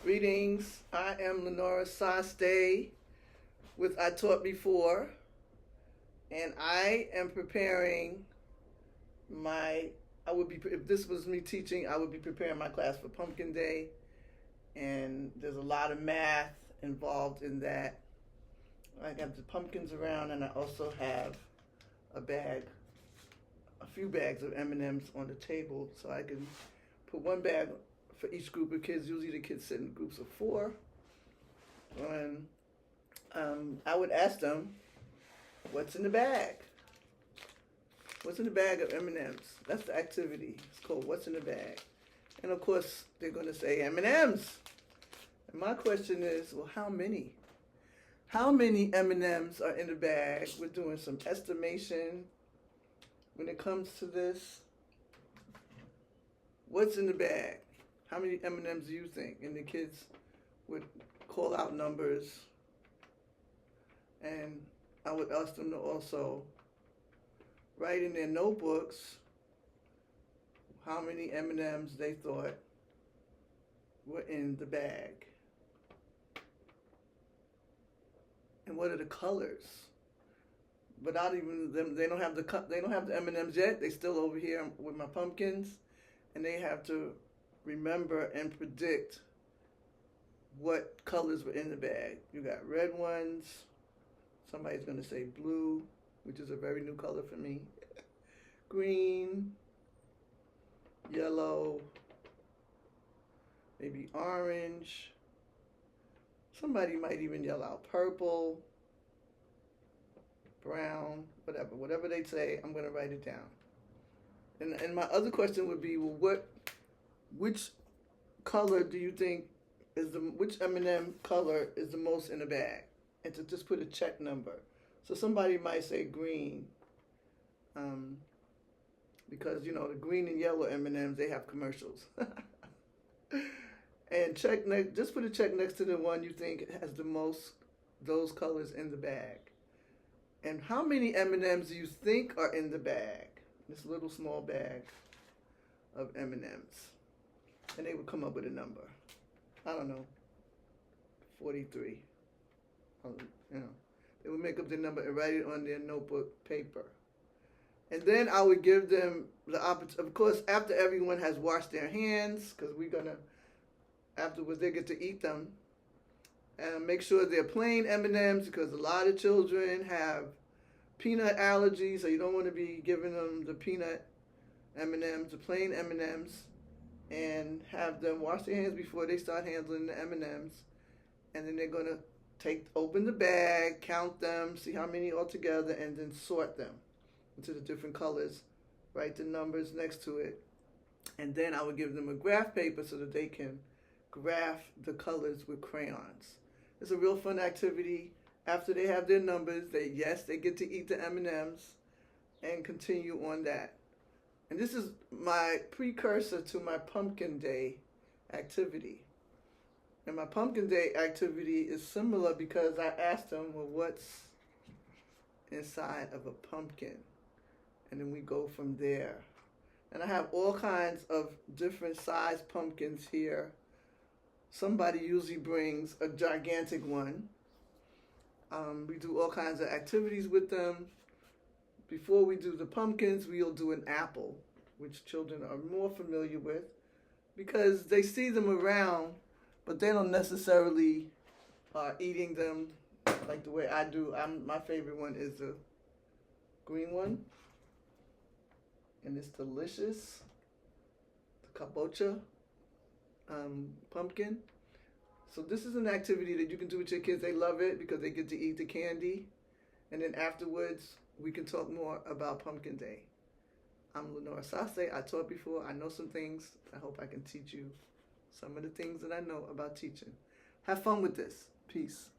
Greetings. I am Lenora Saste with I Taught Before, and I am preparing my. I would be if this was me teaching, I would be preparing my class for Pumpkin Day, and there's a lot of math involved in that. I have the pumpkins around, and I also have a few bags of M&Ms on the table, so I can put one bag for each group of kids. Usually the kids sit in groups of 4. And I would ask them, what's in the bag? What's in the bag of M&Ms? That's the activity. It's called What's in the Bag. And of course, they're going to say M&Ms. And my question is, well, how many? How many M&Ms are in the bag? We're doing some estimation when it comes to this. What's in the bag? How many M&Ms do you think? And the kids would call out numbers. And I would ask them to also write in their notebooks how many M&Ms they thought were in the bag. And what are the colors? Without even them, they don't have the M&Ms yet. They still over here with my pumpkins, and they have to remember and predict what colors were in the bag. You got red ones. Somebody's going to say blue, which is a very new color for me. Green, yellow, maybe orange. Somebody might even yell out purple, brown, whatever. Whatever they say, I'm going to write it down. And my other question would be, well, which color do you think which M&M color is the most in the bag? And to just put a check number. So somebody might say green, because the green and yellow M&Ms, they have commercials. And just put a check next to the one you think has the most those colors in the bag. And how many M&Ms do you think are in the bag? This little small bag of M&Ms. And they would come up with a number. I don't know, 43. They would make up the number and write it on their notebook paper. And then I would give them the opportunity, of course, after everyone has washed their hands, because afterwards they get to eat them. And make sure they're plain M&Ms, because a lot of children have peanut allergies, so you don't want to be giving them the peanut M&Ms, the plain M&Ms, and have them wash their hands before they start handling the M&Ms. And then they're going to open the bag, count them, see how many altogether, and then sort them into the different colors, write the numbers next to it. And then I would give them a graph paper so that they can graph the colors with crayons. It's a real fun activity. After they have their numbers, they get to eat the M&Ms and continue on that. And this is my precursor to my Pumpkin Day activity. And my Pumpkin Day activity is similar because I asked them, well, what's inside of a pumpkin? And then we go from there. And I have all kinds of different size pumpkins here. Somebody usually brings a gigantic one. We do all kinds of activities with them. Before we do the pumpkins, we'll do an apple, which children are more familiar with because they see them around, but they don't necessarily eating them like the way I do. My favorite one is the green one, and it's delicious. The kabocha pumpkin. So this is an activity that you can do with your kids. They love it because they get to eat the candy. And then afterwards, we can talk more about Pumpkin Day. I'm Lenora Saste. I taught before. I know some things. I hope I can teach you some of the things that I know about teaching. Have fun with this. Peace.